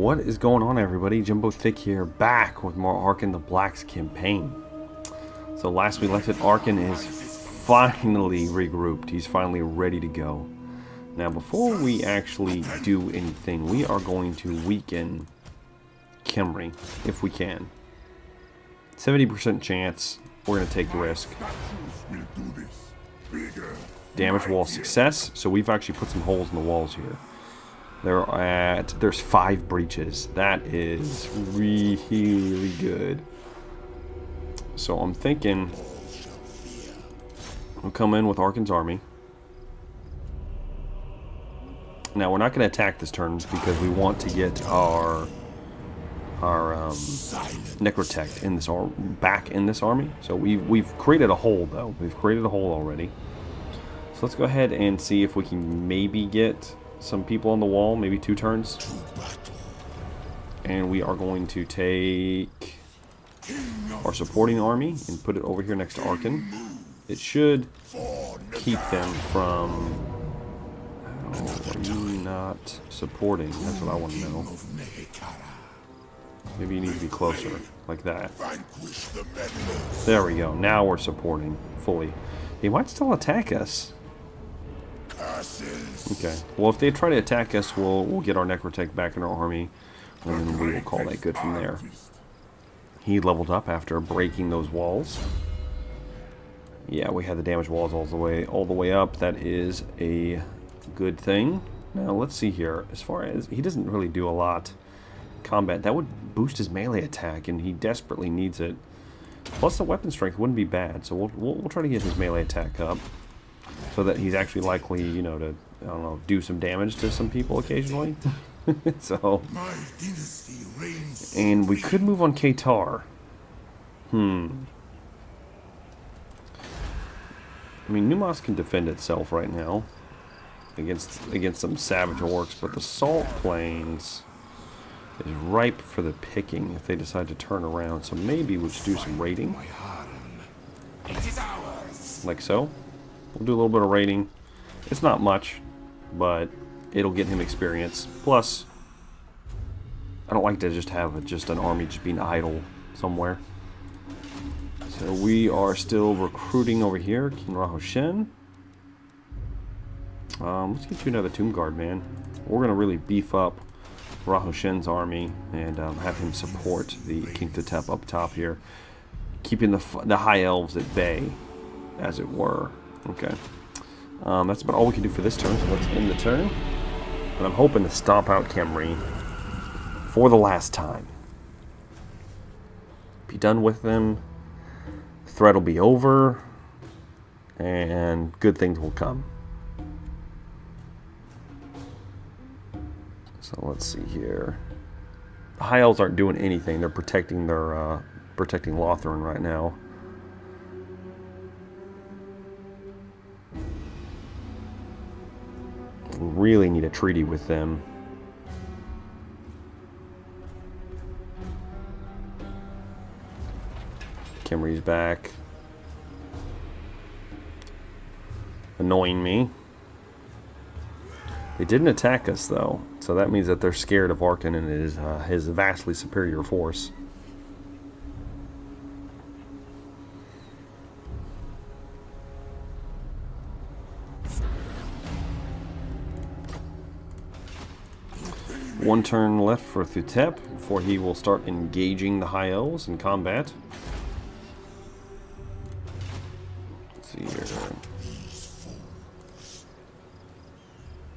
What is going on, everybody? Jumbo Thick here, back with more Arkan the Black's campaign. So last we left it, Arkan is finally regrouped. He's finally ready to go. Now before we actually do anything, we are going to weaken Kemri, if we can. 70% chance, we're going to take the risk. Damage wall success, so we've actually put some holes in the walls here. There's 5 breaches. That is really good. So I'm thinking we'll come in with Arkan's army. Now we're not going to attack this turn because we want to get our Necrotect in this back in this army. So we've created a hole though. We've created a hole already. So let's go ahead and see if we can maybe get some people on the wall, maybe 2 turns. And we are going to take our supporting army and put it over here next to Arkan. It should keep them from... Oh, are you not supporting? That's what I want to know. Maybe you need to be closer, like that. There we go. Now we're supporting fully. He might still attack us. Okay. Well, if they try to attack us, we'll get our Necrotech back in our army, and then we will call that good from there. He leveled up after breaking those walls. Yeah, we had the damage walls all the way up. That is a good thing. Now let's see here. As far as he doesn't really do a lot combat, that would boost his melee attack, and he desperately needs it. Plus the weapon strength wouldn't be bad, so we'll try to get his melee attack up, so that he's actually likely, you know, to, I don't know, do some damage to some people occasionally. So, and we could move on Qatar. I mean, Numos can defend itself right now against some savage orcs, but the Salt Plains is ripe for the picking if they decide to turn around. So maybe we should do some raiding, like so. We'll do a little bit of raiding. It's not much, but it'll get him experience. Plus, I don't like to just have an army just being idle somewhere. So we are still recruiting over here. Kinraho Shen. Let's get you another Tomb Guard, man. We're going to really beef up Raho Shen's army and have him support the King Tetep up top here, keeping the High Elves at bay, as it were. Okay. That's about all we can do for this turn, so let's end the turn. And I'm hoping to stomp out Kemri for the last time. Be done with them. The threat will be over. And good things will come. So let's see here. The High Elves aren't doing anything. They're protecting their protecting Lothran right now. We really need a treaty with them. Kemri's back. Annoying me. They didn't attack us though, so that means that they're scared of Arkan and his vastly superior force. One turn left for Thutep before he will start engaging the High Elves in combat. Let's see here.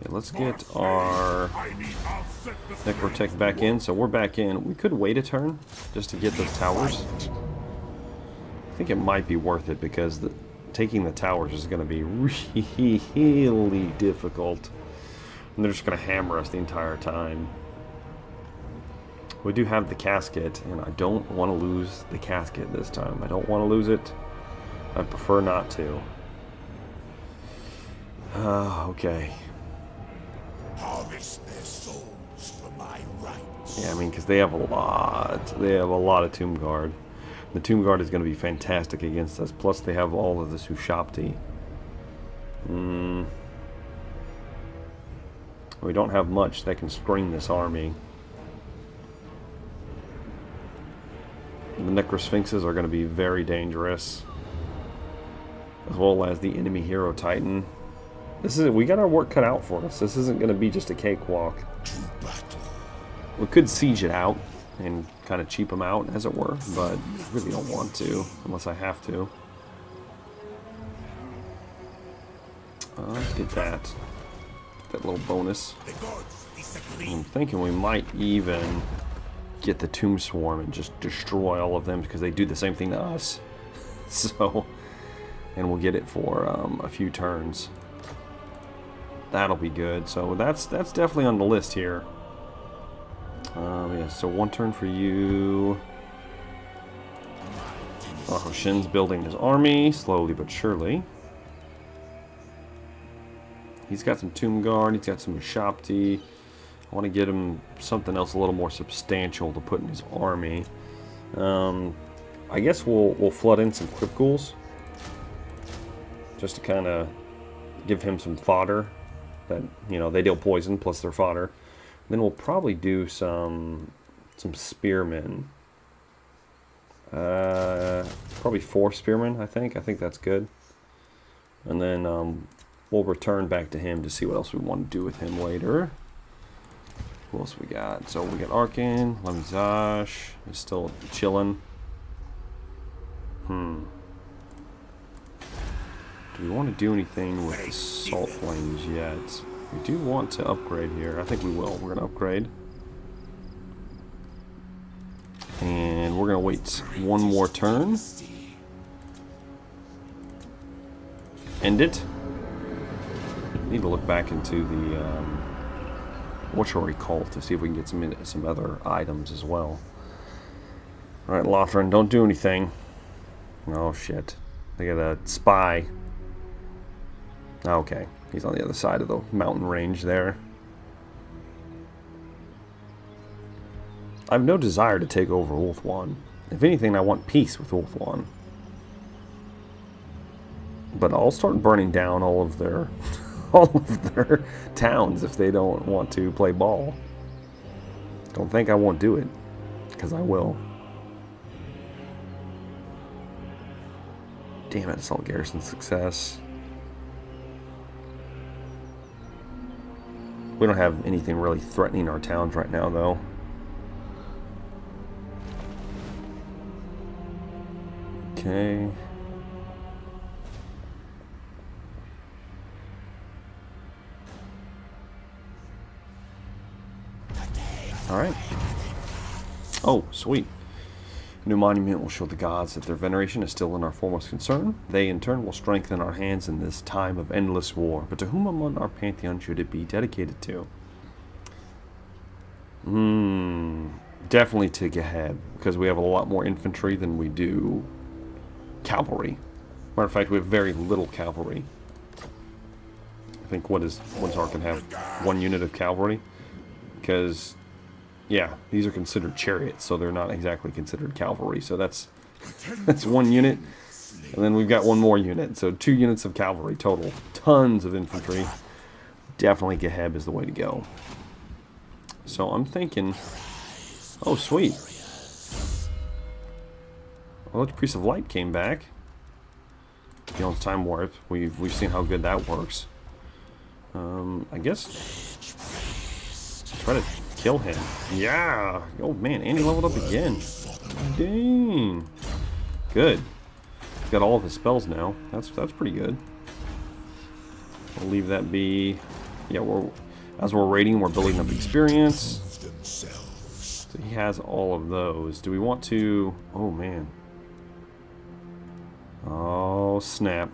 Okay, let's get our Necrotech back in. So we're back in. We could wait a turn just to get those towers. I think it might be worth it because taking the towers is going to be really difficult. And they're just going to hammer us the entire time. We do have the casket, and I don't want to lose the casket this time. I don't want to lose it. I'd prefer not to. Okay. Harvest their souls for my rights. Yeah, I mean, because they have a lot. They have a lot of Tomb Guard. The Tomb Guard is going to be fantastic against us. Plus, they have all of the Sushapti. We don't have much that can screen this army. The Necrosphinxes are going to be very dangerous, as well as the enemy hero Titan. We got our work cut out for us. This isn't going to be just a cakewalk. We could siege it out and kind of cheap them out, as it were, but I really don't want to, unless I have to. Let's get that little bonus. I'm thinking we might even get the Tomb Swarm and just destroy all of them, because they do the same thing to us. So, and we'll get it for a few turns. That'll be good. So that's definitely on the list here. Yeah, so one turn for you. Oh, Shin's building his army, slowly but surely. He's got some Tomb Guard, he's got some Shopti. I want to get him something else a little more substantial to put in his army. I guess we'll flood in some Crypt Ghouls, just to kind of give him some fodder. That, you know, they deal poison plus their fodder. Then we'll probably do some spearmen. Probably 4 spearmen, I think. I think that's good. And then we'll return back to him to see what else we want to do with him later. Who else we got? So we got Arkin, Lamizash is still chilling. Do we want to do anything with the Salt Flames yet? We do want to upgrade here. I think we will. We're going to upgrade. And we're going to wait one more turn. End it. Need to look back into the mortuary cult to see if we can get some other items as well. Alright, Lothran, don't do anything. Oh shit. They got a spy. Okay, he's on the other side of the mountain range there. I have no desire to take over Ulthuan. If anything, I want peace with Ulthuan. But I'll start burning down all of their towns if they don't want to play ball. Don't think I won't do it, because I will. Damn it, assault garrison success. We don't have anything really threatening our towns right now, though. Okay. Alright. Oh, sweet. A new monument will show the gods that their veneration is still in our foremost concern. They, in turn, will strengthen our hands in this time of endless war. But to whom among our pantheon should it be dedicated to? Definitely to Geheb, because we have a lot more infantry than we do cavalry. Matter of fact, we have very little cavalry. I think what does Arkin have? 1 unit of cavalry? Because, yeah, these are considered chariots, so they're not exactly considered cavalry. So that's 1 unit, and then we've got 1 more unit. So 2 units of cavalry total. Tons of infantry. Definitely Geheb is the way to go. So I'm thinking, oh sweet. Well, the Priest of Light came back. Beyond Time Warp. We've seen how good that works. I guess try to kill him. Yeah. Oh man, and he leveled up again. Dang. Good. He's got all of his spells now. That's pretty good. We'll leave that be. Yeah, as we're raiding, we're building up experience. So he has all of those. Do we want to? Oh man. Oh snap.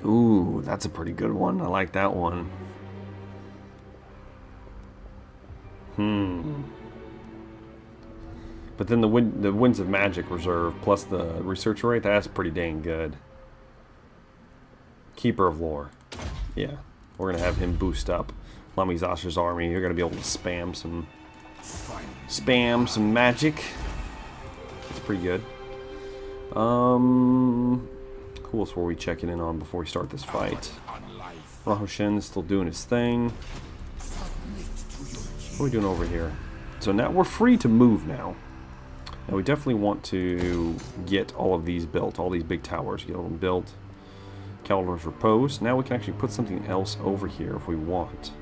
Ooh, that's a pretty good one. I like that one. But then the Winds of Magic reserve plus the research rate, that's pretty dang good. Keeper of Lore. Yeah, we're going to have him boost up Lamizasha's army. You're going to be able to spam some magic. That's pretty good. Who else were we checking in on before we start this fight? Rahoshin is still doing his thing. What are we doing over here? So now we're free to move now. Now we definitely want to get all of these built, all these big towers, get them built. Caldor's Repose. Now we can actually put something else over here if we want.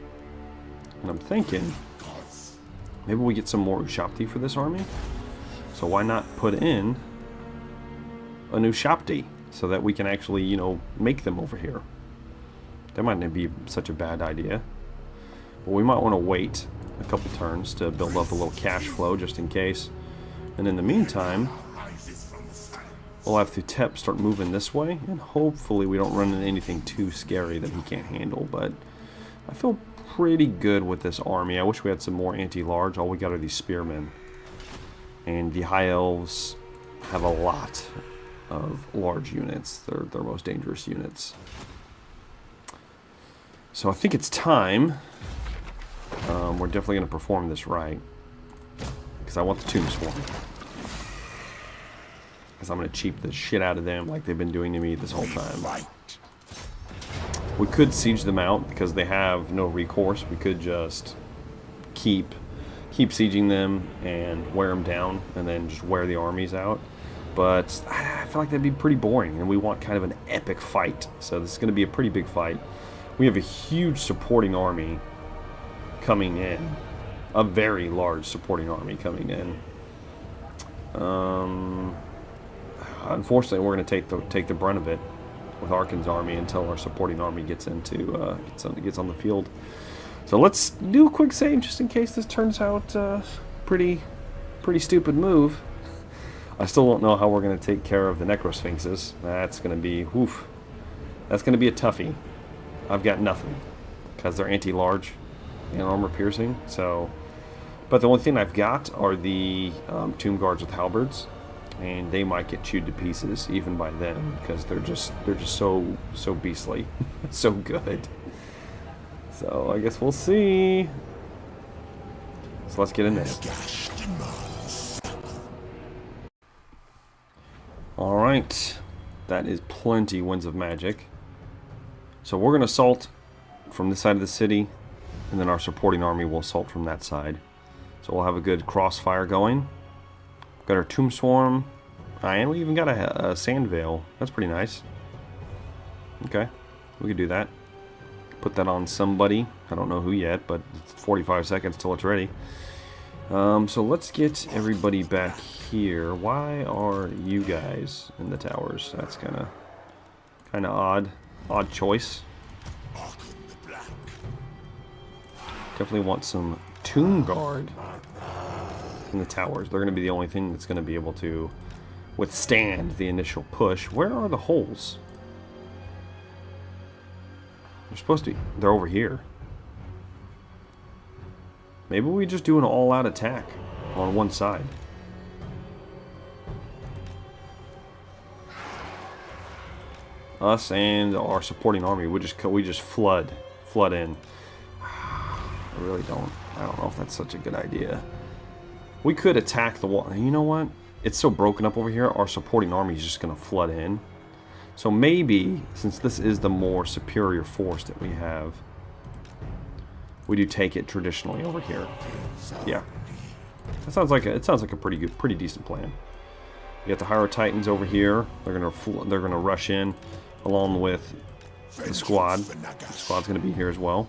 And I'm thinking, maybe we get some more Ushapti for this army. So why not put in a new Ushapti so that we can actually, you know, make them over here. That might not be such a bad idea. But we might want to wait a couple turns to build up a little cash flow just in case. And in the meantime, we'll have Thutep start moving this way, and hopefully we don't run into anything too scary that he can't handle. But I feel pretty good with this army. I wish we had some more anti-large. All we got are these spearmen. And the High Elves have a lot of large units. They're their most dangerous units. So I think it's time. We're definitely going to perform this right. Because I want the Tomb Swarm. Because I'm going to cheap the shit out of them like they've been doing to me this whole time. We could siege them out because they have no recourse. We could just keep sieging them and wear them down and then just wear the armies out. But I feel like that'd be pretty boring, and we want kind of an epic fight. So this is going to be a pretty big fight. We have a huge supporting army coming in. A very large supporting army coming in. Unfortunately, we're going to take the brunt of it with Arkin's army until our supporting army gets into gets on the field. So let's do a quick save just in case this turns out pretty stupid move. I still don't know how we're going to take care of the Necrosphinxes. That's going to be that's going to be a toughie. I've got nothing because they're anti-large and armor piercing. So, but the only thing I've got are the Tomb Guards with halberds, and they might get chewed to pieces even by them because they're just so beastly, so good. So I guess we'll see. So let's get in there. Alright, that is plenty Winds of Magic. So we're going to assault from this side of the city, and then our supporting army will assault from that side. So we'll have a good crossfire going. Got our Tomb Swarm, and we even got a Sand Veil. That's pretty nice. Okay, we could do that. Put that on somebody. I don't know who yet, but it's 45 seconds till it's ready. So let's get everybody back here. Why are you guys in the towers? That's kind of odd choice. Definitely want some Tomb Guard in the towers. They're going to be the only thing that's going to be able to withstand the initial push. Where are the holes? They're supposed to be. They're over here. Maybe we just do an all-out attack on one side. Us and our supporting army, we just flood in. I don't know if that's such a good idea. We could attack the wall. You know what? It's so broken up over here, our supporting army is just going to flood in. So maybe, since this is the more superior force that we have, we do take it traditionally over here. Yeah, that sounds like a pretty decent plan. You got the Hydro Titans over here. They're gonna rush in, along with the squad. The squad's gonna be here as well.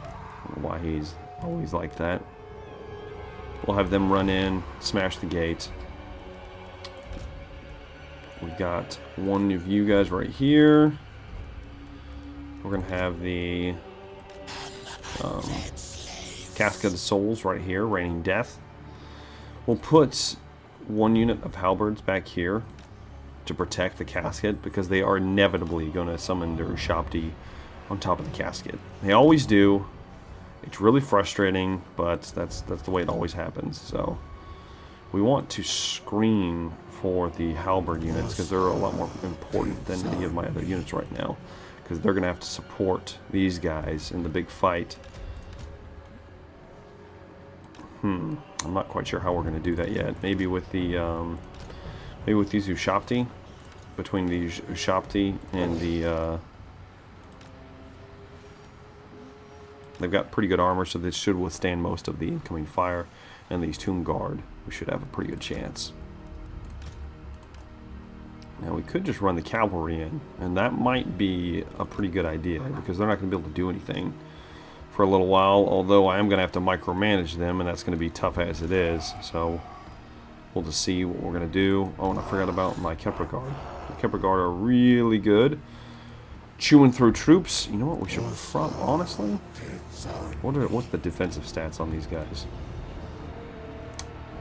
I don't know why he's always like that. We'll have them run in, smash the gate. We got one of you guys right here. We're gonna have the Casket of Souls right here, raining death. We'll put one unit of halberds back here to protect the casket because they are inevitably going to summon their Ushapti on top of the casket. They always do. It's really frustrating, but that's the way it always happens. So we want to screen for the halberd units because they're a lot more important than any of my other units right now, because they're going to have to support these guys in the big fight. I'm not quite sure how we're going to do that yet. Maybe with the maybe with these Ushapti, between the Ushapti and the they've got pretty good armor, so they should withstand most of the incoming fire. and these Tomb Guard, we should have a pretty good chance. Now we could just run the cavalry in, and that might be a pretty good idea because they're not going to be able to do anything for a little while, although I am going to have to micromanage them, and that's going to be tough as it is. So we'll just see what we're going to do. Oh, and I forgot about my Kemri Guard. The Kemri Guard are really good. Chewing through troops. You know what we should front, honestly? What's the defensive stats on these guys?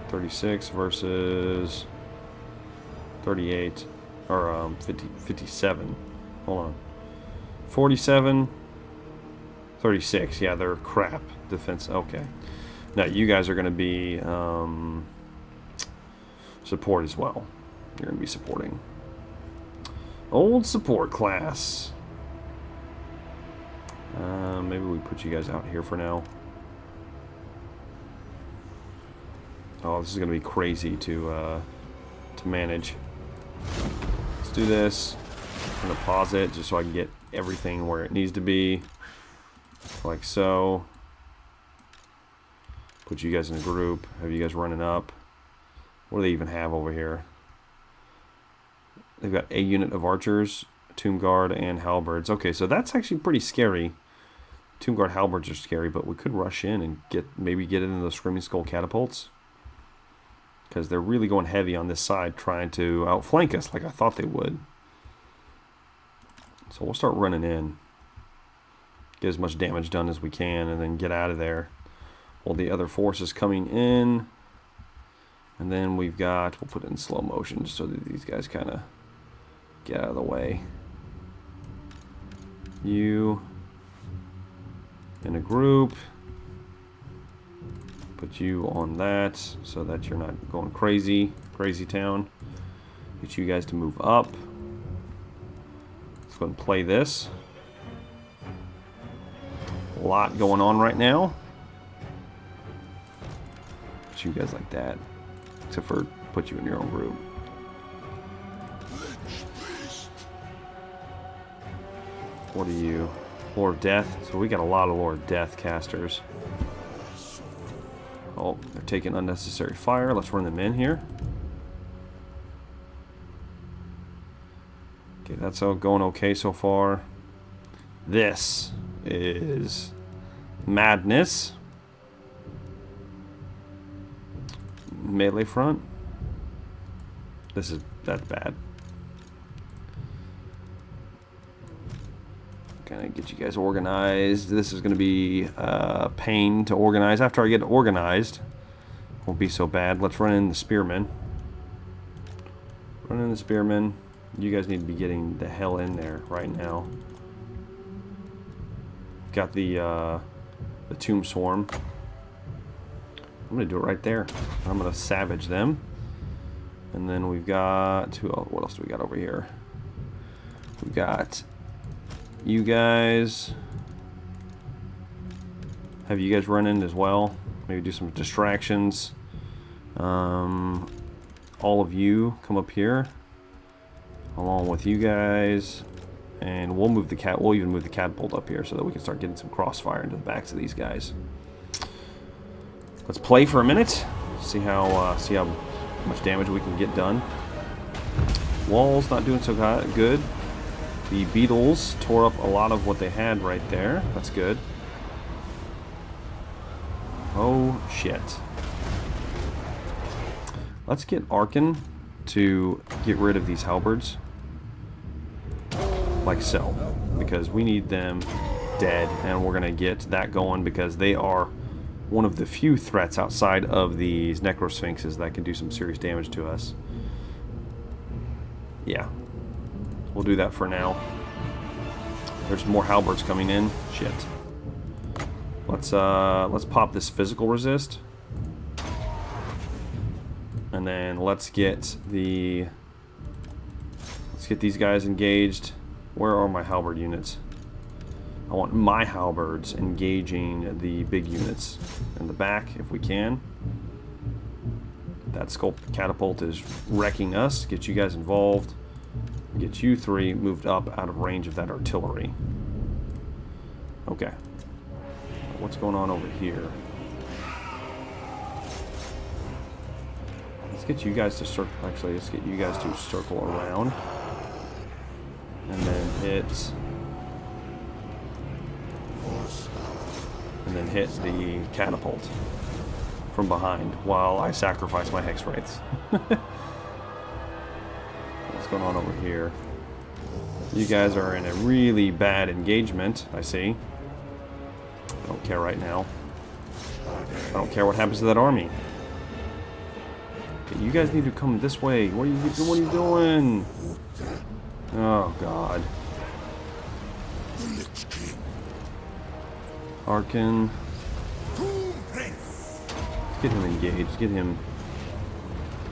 36 versus 38. Or 57. Hold on. 47. 36. Yeah, they're crap defense. Okay. Now you guys are going to be support as well. You're going to be supporting. Old support class. Maybe we put you guys out here for now. Oh, this is going to be crazy to manage. Let's do this. I'm going to pause it just so I can get everything where it needs to be. Like so. Put you guys in a group. Have you guys running up. What do they even have over here? They've got a unit of archers, Tomb Guard, and halberds. Okay, so that's actually pretty scary. Tomb Guard halberds are scary, but we could rush in and maybe get into the Screaming Skull catapults. Because they're really going heavy on this side, trying to outflank us like I thought they would. So we'll start running in. Get as much damage done as we can, and then get out of there. While the other force is coming in. And then we've got, we'll put it in slow motion just so that these guys kind of get out of the way. You in a group. Put you on that so that you're not going crazy town. Get you guys to move up. Let's go ahead and play this. A lot going on right now. Put you guys like that. Except for put you in your own group. What are you? Lord of Death. So we got a lot of Lord of Death casters. Oh, they're taking unnecessary fire. Let's run them in here. Okay, that's all going okay so far. This is madness. Melee front. That's bad. Gonna get you guys organized. This is gonna be a pain to organize. After I get organized, won't be so bad. Let's run in the spearmen. Run in the spearmen. You guys need to be getting the hell in there right now. Got the tomb swarm. I'm gonna do it right there. I'm gonna savage them. And then we've got what else do we got over here? We've got you guys. Have you guys run in as well? Maybe do some distractions. All of you come up here, along with you guys, and we'll move the we'll even move the catapult up here so that we can start getting some crossfire into the backs of these guys. Let's play for a minute. See how much damage we can get done. Walls not doing so good. The beetles tore up a lot of what they had right there. That's good. Oh shit. Let's get Arkin to get rid of these halberds. Like so. Because we need them dead. And we're going to get that going because they are one of the few threats outside of these Necrosphinxes that can do some serious damage to us. Yeah. We'll do that for now. There's more halberds coming in. Shit. Let's pop this physical resist. And then let's get these guys engaged. Where are my halberd units? I want my halberds engaging the big units in the back if we can. That skull catapult is wrecking us. Get you guys involved. Get you three moved up out of range of that artillery. Okay. What's going on over here? Let's get you guys to circle. Actually, let's get you guys to circle around. And then hit. And then hit the catapult from behind while I sacrifice my hex wraiths. What's going on over here? You guys are in a really bad engagement, I see. I don't care right now. I don't care what happens to that army. Okay, you guys need to come this way. What are you doing? Oh God. Arkin. Let's get him engaged. Get him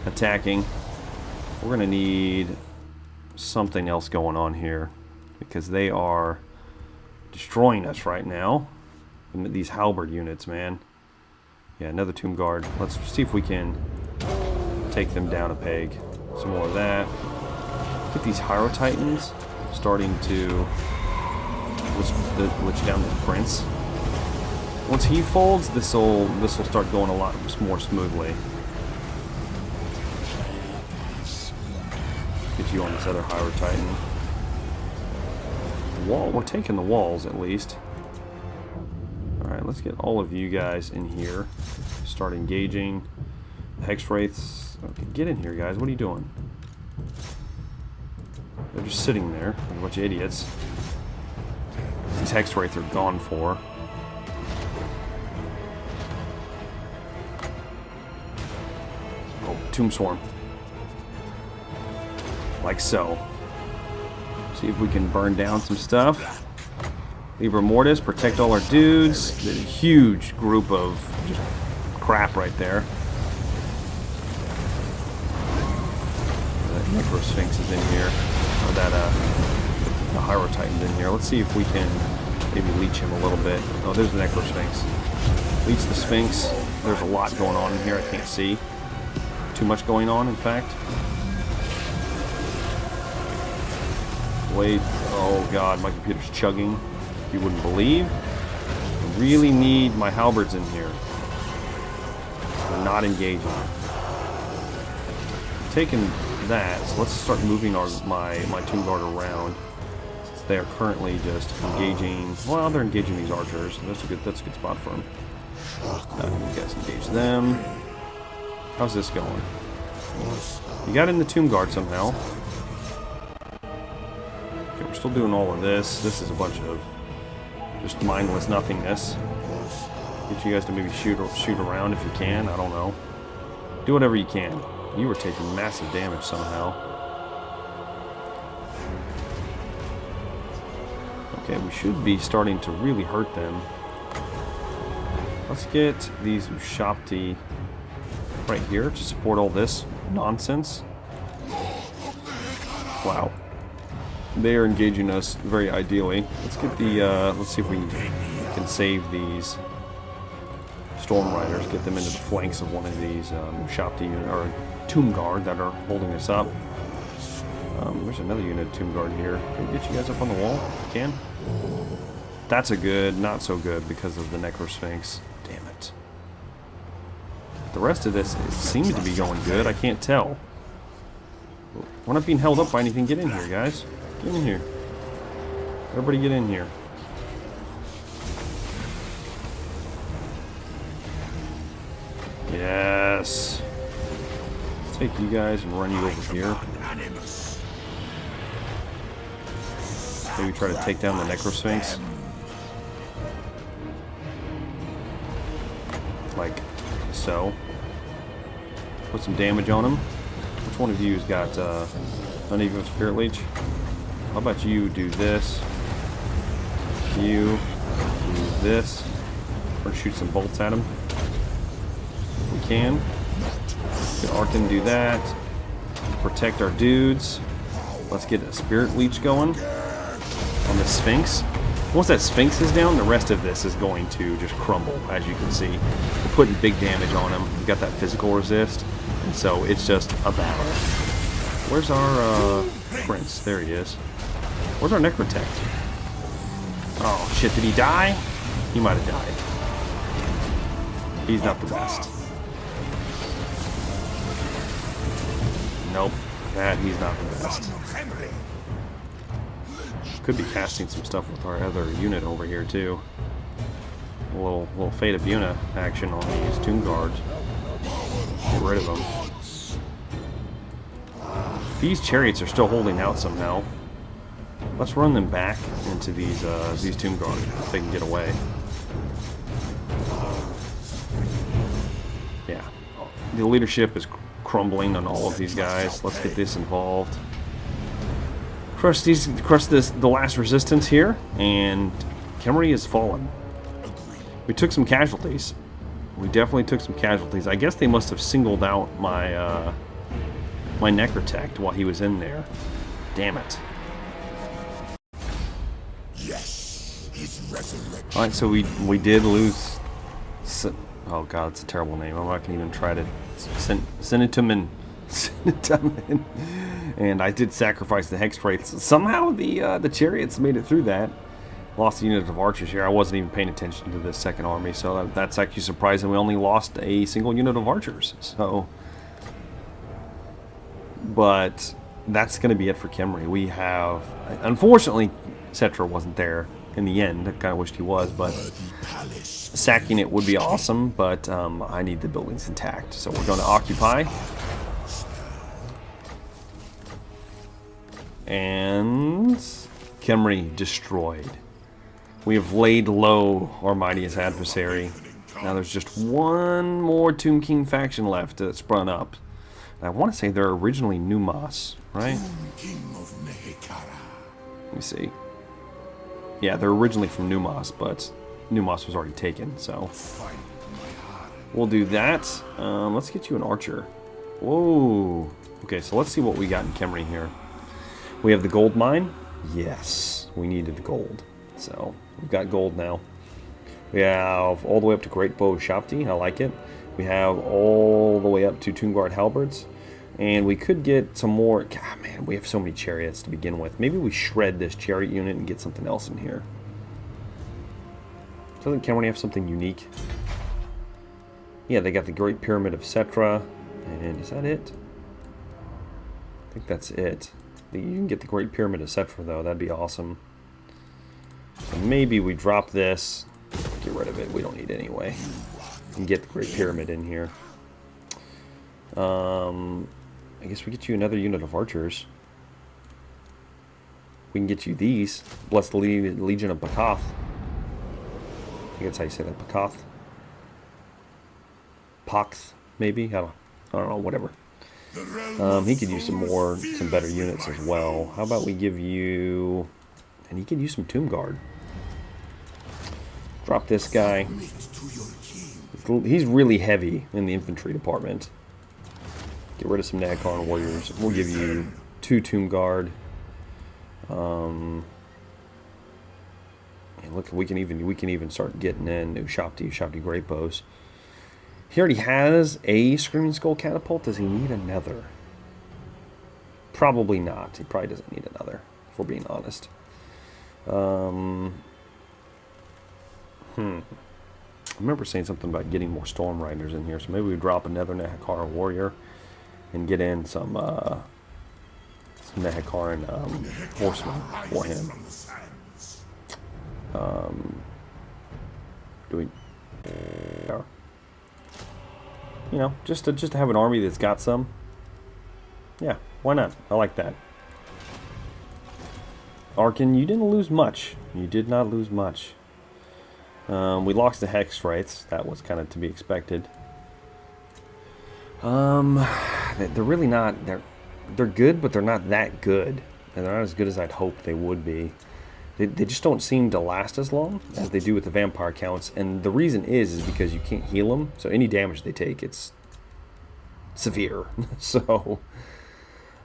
attacking. We're gonna need something else going on here because they are destroying us right now. These halberd units, man. Yeah, another tomb guard. Let's see if we can take them down a peg. Some more of that. Get these Hyro Titans starting to lich down this prince. Once he folds, this will start going a lot more smoothly. Get you on this other Hyro Titan. Wall. We're taking the walls at least. All right, let's get all of you guys in here. Start engaging. The Hex Wraiths. Okay, get in here, guys. What are you doing? They're just sitting there like a bunch of idiots. These Hex Wraiths are gone for. Oh, Tomb Swarm. Like so. See if we can burn down some stuff. Libra Mortis, protect all our dudes. There's a huge group of just crap right there. That Necro Sphinx is in here. Or that the Hyro Titan's in here. Let's see if we can maybe leech him a little bit. Oh, there's the Necro Sphinx. Leech the Sphinx. There's a lot going on in here I can't see. Too much going on, in fact. Wait. Oh god, my computer's chugging. You wouldn't believe. I really need my halberds in here. They're not engaging. Taking that, so let's start moving my Tomb Guard around. Since they are currently just engaging. Well, they're engaging these archers. That's a good spot for them. You guys engage them. How's this going? You got in the Tomb Guard somehow. Okay, we're still doing all of this. This is a bunch of just mindless nothingness. Get you guys to maybe shoot around if you can. I don't know. Do whatever you can. You were taking massive damage somehow. Okay, we should be starting to really hurt them. Let's get these Ushapti right here to support all this nonsense. Wow. They are engaging us very ideally. Let's get the, let's see if we can save these Storm Riders, get them into the flanks of one of these Ushapti or Tomb Guard that are holding us up. There's another unit of Tomb Guard here. Can we get you guys up on the wall? Can? That's a good, not so good because of the Necro Sphinx. Damn it. The rest of this seems to be going good. I can't tell. We're not being held up by anything. Get in here, guys. Get in here. Everybody get in here. Yes. Let's take you guys and run you over here. Maybe try to take down the Necro Sphinx. Like so. Put some damage on him. Which one of you has got none of you have Spirit Leech? How about you do this? You do this. We're gonna shoot some bolts at him. If we can. Get Arkin do that. Protect our dudes. Let's get a Spirit Leech going on the Sphinx. Once that Sphinx is down, the rest of this is going to just crumble, as you can see. We're putting big damage on him. We've got that physical resist, and so it's just a battle. Where's our prince? There he is. Where's our Necrotect? Oh shit, did he die? He might have died. He's not the best. Nope. That he's not the best. Son of Kemri. Could be casting some stuff with our other unit over here too. A little Fate of Buna action on these Tomb Guards. Get rid of them. These chariots are still holding out somehow. Let's run them back into these Tomb Guards if they can get away. Yeah, the leadership is crumbling on all of these guys. Let's get this involved. Crush the last resistance here, and Kemri has fallen. We took some casualties. We definitely took some casualties. I guess they must have singled out my my Necrotect while he was in there. Damn it. Yes, his resurrection. All right, so we did lose. Oh god, it's a terrible name. I'm not gonna even try to Sinitomen. And I did sacrifice the Hex Wraiths. Somehow the chariots made it through that. Lost a unit of archers here. I wasn't even paying attention to the second army, so that's actually surprising. We only lost a single unit of archers. So, but that's going to be it for Kemri. We have, unfortunately, Cetra wasn't there in the end. I kind of wished he was, but sacking it would be awesome. But I need the buildings intact, so we're going to occupy. And Kemri destroyed. We have laid low our mightiest adversary. Now there's just one more Tomb King faction left that sprung up. And I want to say they're originally Numas, right? Let me see. Yeah, they're originally from Numas, but Numas was already taken, so we'll do that. Let's get you an archer. Whoa. Okay, so let's see what we got in Kemri here. We have the gold mine. Yes, we needed the gold. So, we've got gold now. We have all the way up to Great Bow Shopti. I like it. We have all the way up to Tomb Guard Halberds. And we could get some more. God, man, we have so many chariots to begin with. Maybe we shred this chariot unit and get something else in here. Doesn't Kemri have something unique? Yeah, they got the Great Pyramid of Cetra. And is that it? I think that's it. You can get the Great Pyramid of Cetra, though. That'd be awesome. So maybe we drop this. Get rid of it. We don't need it anyway. And get the Great Pyramid in here. I guess we get you another unit of archers. We can get you these. Bless the Legion of Bakath. I think that's how you say that. Bakath. Pakth, maybe? I don't know, whatever. He could use some better units as well. How about we give you... And he could use some Tomb Guard. Drop this guy. He's really heavy in the infantry department. Get rid of some Nagkarn warriors. We'll give you 2 Tomb Guard. And look, we can even start getting in new Shopti Great Bows. He already has a Screaming Skull Catapult. Does he need another? Probably not. He probably doesn't need another, if we're being honest. I remember saying something about getting more Storm Riders in here, so maybe we drop another Nehekar warrior and get in some Nehekaran horsemen for him. Do we? You know, just to have an army that's got some. Yeah, why not? I like that. Arkin, you didn't lose much. You did not lose much. We lost the Hex Wraiths. That was kind of to be expected. They're really not. They're good, but they're not that good. And they're not as good as I'd hoped they would be. They just don't seem to last as long as they do with the vampire counts. And the reason is because you can't heal them. So any damage they take, it's severe. So,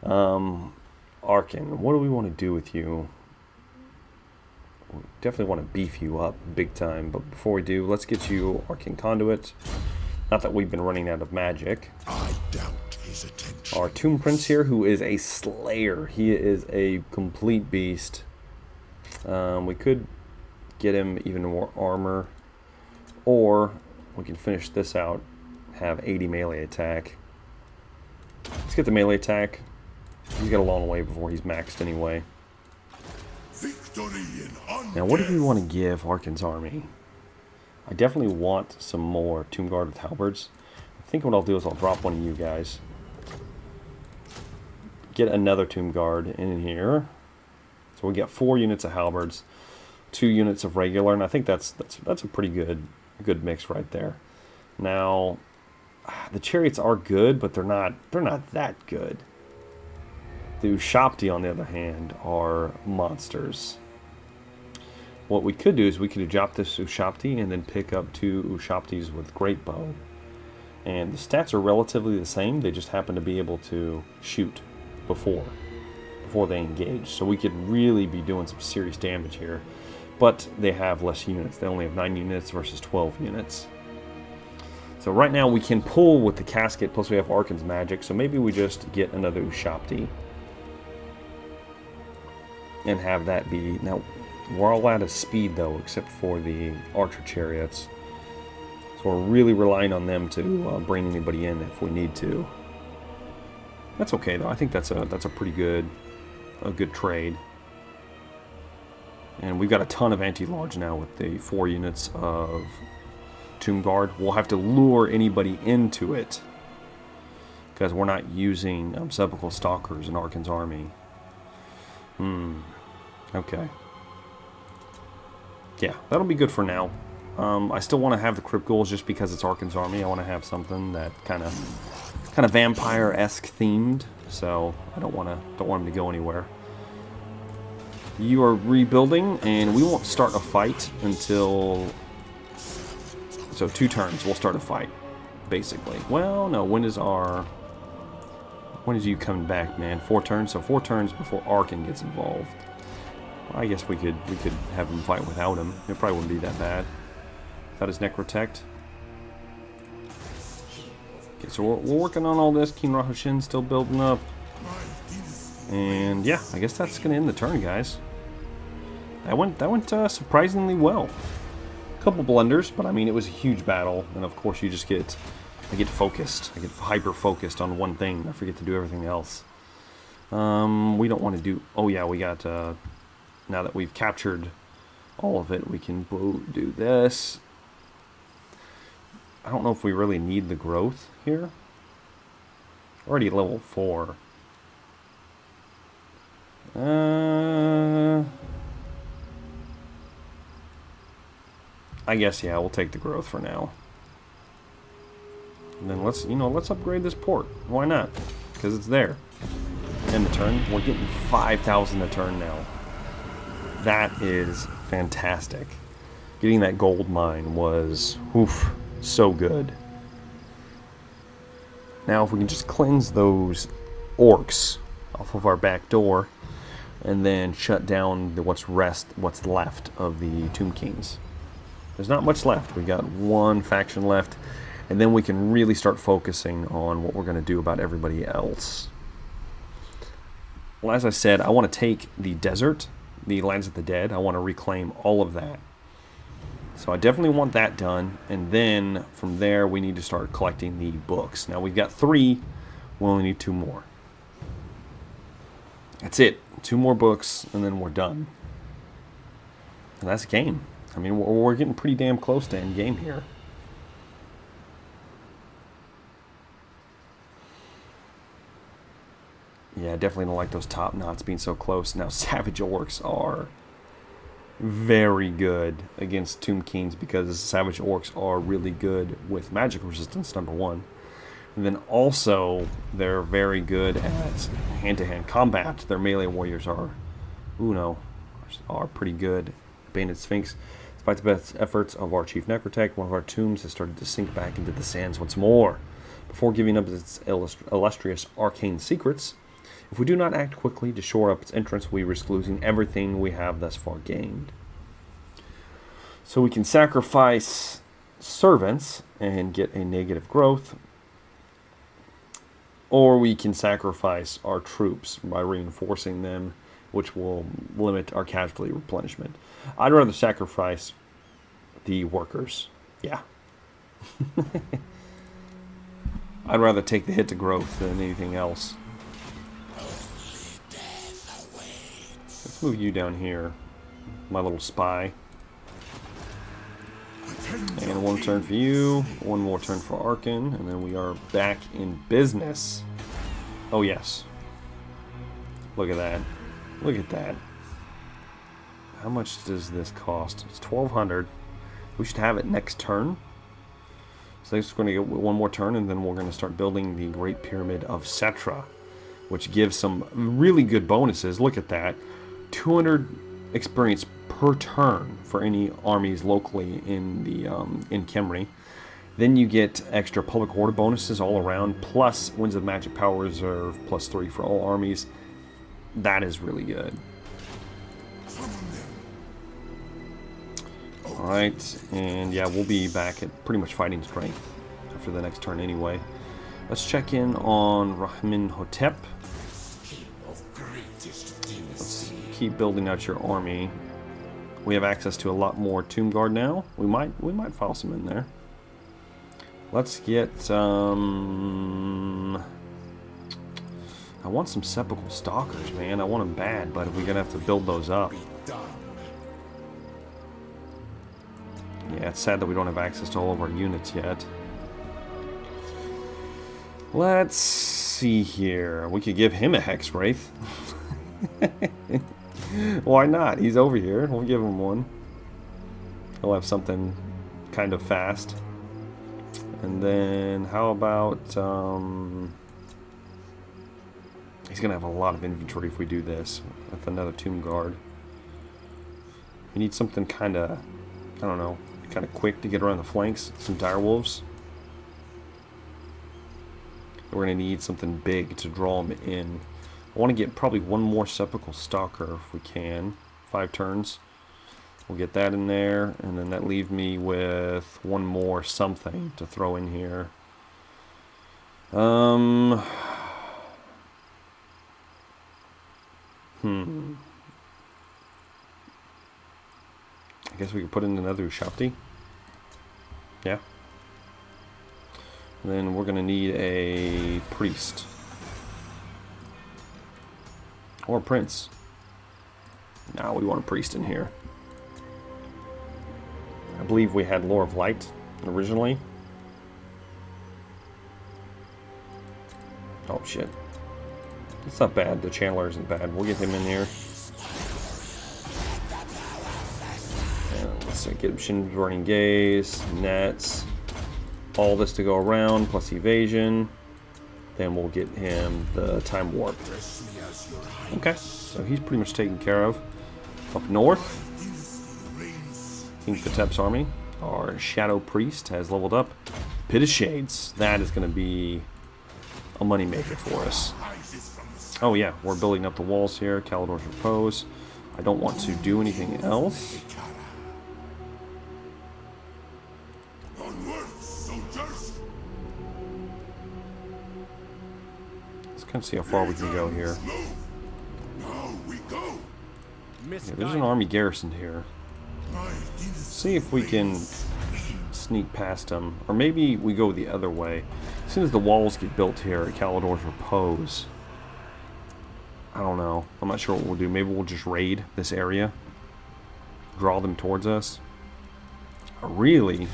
Arkin, what do we want to do with you? We definitely want to beef you up big time. But before we do, let's get you Arcane Conduit. Not that we've been running out of magic. I doubt his attention. Our Tomb Prince here, who is a slayer. He is a complete beast. We could get him even more armor, or we can finish this out, have 80 melee attack. It's get the melee attack. He's got a long way before he's maxed anyway. Victory in Now, what do we want to give Arkin's army? I definitely want some more Tomb Guard with halberds. I think what I'll do is I'll drop one of you guys. Get another Tomb Guard in here. So we get 4 units of halberds, 2 units of regular, and I think that's a pretty good mix right there. Now, the chariots are good, but they're not that good. The Ushapti, on the other hand, are monsters. What we could do is we could drop this Ushapti and then pick up 2 Ushaptis with great bow. And the stats are relatively the same, they just happen to be able to shoot before they engage. So we could really be doing some serious damage here. But they have less units. They only have 9 units versus 12 units. So right now we can pull with the casket, plus we have Arkin's magic, so maybe we just get another Ushapti. And have that be... Now, we're all out of speed though, except for the archer chariots. So we're really relying on them to bring anybody in if we need to. That's okay though. I think that's a pretty good trade. And we've got a ton of anti-large now with the 4 units of Tomb Guard. We'll have to lure anybody into it because we're not using sepulchral stalkers in Arkin's army. Okay. Yeah, that'll be good for now. I still want to have the Crypt Ghouls just because it's Arkin's army. I want to have something that kind of vampire-esque themed. So I don't want them to go anywhere. You are rebuilding, and we won't start a fight until... So 2 turns, we'll start a fight, basically. Well, no, when is you coming back, man? 4 turns? So 4 turns before Arkin gets involved. I guess we could have him fight without him. It probably wouldn't be that bad. That is Necrotect. Okay, so we're working on all this. Kinra Hoshin still building up. And yeah, I guess that's going to end the turn, guys. That went surprisingly well. A couple blunders, but I mean, it was a huge battle. And of course, I get focused. I get hyper-focused on one thing. I forget to do everything else. We don't want to do... Oh yeah, we got... now that we've captured all of it, we can do this. I don't know if we really need the growth here. Already level 4. I guess, yeah, we'll take the growth for now. And then let's upgrade this port. Why not? Because it's there. End the turn. We're getting 5,000 a turn now. That is fantastic. Getting that gold mine was, oof, so good. Now if we can just cleanse those orcs off of our back door, and then shut down what's left of the Tomb Kings. There's not much left. We got 1 faction left, and then we can really start focusing on what we're going to do about everybody else. Well, as I said, I want to take the desert, the Lands of the Dead. I want to reclaim all of that. So I definitely want that done, and then from there we need to start collecting the books. Now we've got 3, we only need 2 more. That's it. 2 more books, and then we're done. And that's game. I mean, we're getting pretty damn close to end game here. Yeah, I definitely don't like those top knots being so close. Now, Savage Orcs are very good against Tomb Kings because Savage Orcs are really good with magic resistance, number 1. And then also, they're very good at hand-to-hand combat. Their melee warriors are pretty good. Banded Sphinx. Despite the best efforts of our Chief Necrotech, one of our tombs has started to sink back into the sands once more. Before giving up its illustrious arcane secrets, if we do not act quickly to shore up its entrance, we risk losing everything we have thus far gained. So we can sacrifice servants and get a negative growth, or we can sacrifice our troops by reinforcing them, which will limit our casualty replenishment. I'd rather sacrifice the workers. Yeah. I'd rather take the hit to growth than anything else. Let's move you down here, my little spy. And one turn for you, one more turn for Arkin, and then we are back in business. Oh yes. Look at that. Look at that. How much does this cost? It's 1,200. We should have it next turn. So it's going to get one more turn, and then we're going to start building the Great Pyramid of Setra, which gives some really good bonuses. Look at that. 200 experience per turn for any armies locally in the in Kemri. Then you get extra public order bonuses all around, plus Winds of Magic Power Reserve, +3 for all armies. That is really good. Alright, and yeah, we'll be back at pretty much fighting strength after the next turn anyway. Let's check in on Rahmin Hotep. Let's keep building out your army. We have access to a lot more Tomb Guard now. We might file some in there. Let's get I want some Sepulchral Stalkers, man. I want them bad, but we're gonna have to build those up. Yeah, it's sad that we don't have access to all of our units yet. Let's see here. We could give him a Hex Wraith. Why not? He's over here. We'll give him one. He'll have something kind of fast. And then how about he's gonna have a lot of inventory if we do this with another Tomb Guard. We need something kinda, I don't know, kinda quick to get around the flanks. Some direwolves. We're gonna need something big to draw them in. I want to get probably one more Sepulchral Stalker if we can. 5 turns. We'll get that in there, and then that leaves me with one more something to throw in here. I guess we could put in another Ushapti. Yeah. And then we're going to need a priest. Or a prince. Now we want a priest in here. I believe we had Lore of Light originally. Oh shit. It's not bad. The Channeler isn't bad. We'll get him in here. And let's get Shin Burning Gaze, Nets, all this to go around, plus evasion. Then we'll get him the Time Warp. Okay, so he's pretty much taken care of. Up north, King Fatep's army. Our Shadow Priest has leveled up. Pit of Shades. That is going to be a moneymaker for us. Oh yeah, we're building up the walls here. Calidor's Repose. I don't want to do anything else. Let's kind of see how far we can go here. Yeah, there's an army garrisoned here. See if we can sneak past them. Or maybe we go the other way. As soon as the walls get built here at Calidor's Repose. I don't know. I'm not sure what we'll do. Maybe we'll just raid this area. Draw them towards us. I really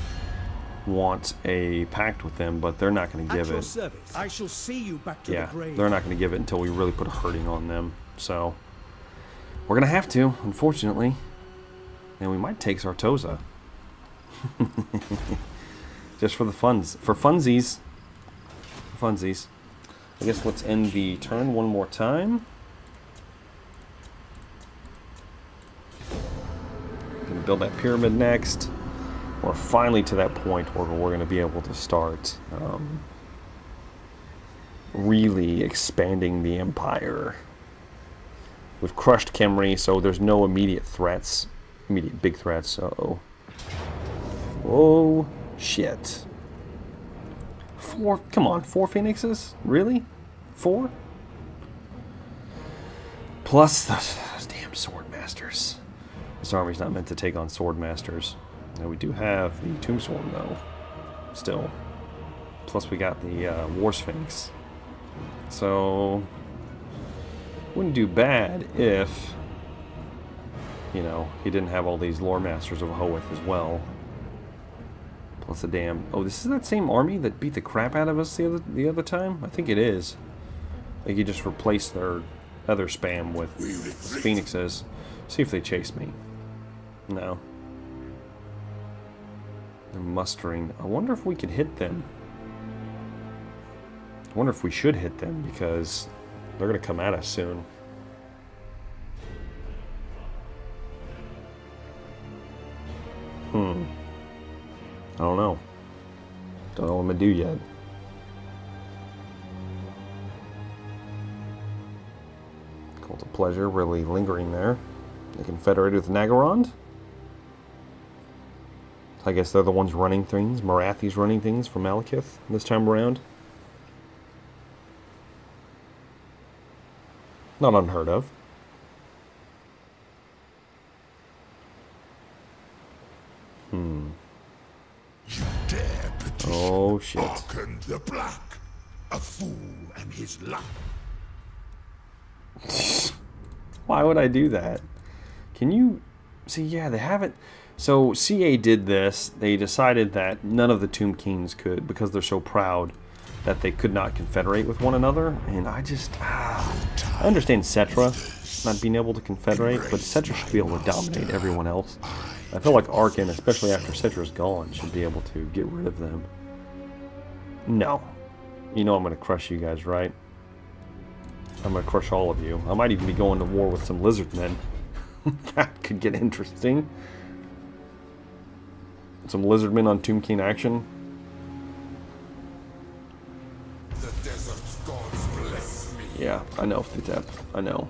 want a pact with them, but they're not going to give it. I shall see you back to Yeah, the grave. they're not going to give it until we really put a hurting on them. So we're going to have to, unfortunately. And we might take Zartoza. Just for the funds. For funsies. For funsies. I guess let's end the turn one more time. Gonna build that pyramid next. We're finally to that point where we're going to be able to start really expanding the empire. We've crushed Kemri, so there's no immediate threats. Immediate big threats. Uh-oh. Oh, shit. 4? Come on, 4 Phoenixes? Really? 4? Plus those damn Sword Masters. This army's not meant to take on Sword Masters. Now we do have the Tombstone, though. Still. Plus we got the War Sphinx. So, wouldn't do bad if, you know, he didn't have all these lore masters of Hoeth as well. Plus a damn... Oh, this is that same army that beat the crap out of us the other time? I think it is. Like, you just replaced their other spam with phoenixes. See if they chase me. No. They're mustering. I wonder if we could hit them. I wonder if we should hit them, because they're going to come at us soon. I don't know. Don't know what I'm going to do yet. Cult of Pleasure really lingering there. They confederated with Nagarond. I guess they're the ones running things. Marathi's running things for Malekith this time around. Not unheard of. You dare petition Oh shit. Archon the Black, a fool and his luck. Why would I do that? Can you... See, yeah, they haven't... So, CA did this. They decided that none of the Tomb Kings could, because they're so proud, that they could not confederate with one another. And I just... I understand Cetra not being able to confederate, but Cetra should be able to dominate everyone else. I feel like Archon, especially after Cetra's gone, should be able to get rid of them. No. You know I'm going to crush you guys, right? I'm going to crush all of you. I might even be going to war with some lizard men. That could get interesting. Some lizard men on Tomb King action. The desert's gods bless me. Yeah, I know, Thutep. I know.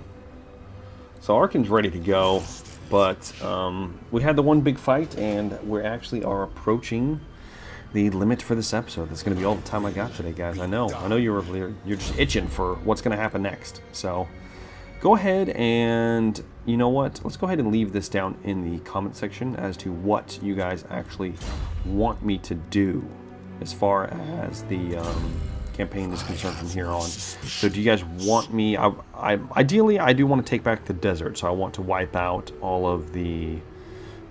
So Archon's ready to go, but we had the one big fight, and we actually are approaching the limit for this episode. That's going to be all the time I got today, guys. I know you're just itching for what's going to happen next. So go ahead and, you know what? Let's go ahead and leave this down in the comment section as to what you guys actually want me to do as far as the campaign is concerned from here on. So do you guys want me... ideally, I do want to take back the desert, so I want to wipe out all of the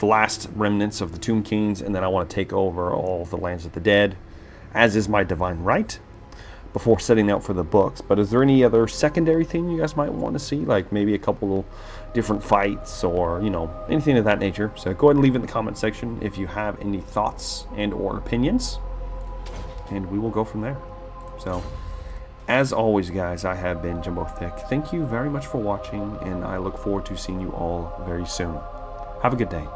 last remnants of the Tomb Kings, and then I want to take over all of the lands of the dead, as is my divine right, before setting out for the books. But is there any other secondary thing you guys might want to see, like maybe a couple different fights, or, you know, anything of that nature? So go ahead and leave it in the comment section if you have any thoughts and or opinions, and we will go from there. So, as always, guys, I have been Jumbo Thick. Thank you very much for watching, and I look forward to seeing you all very soon. Have a good day.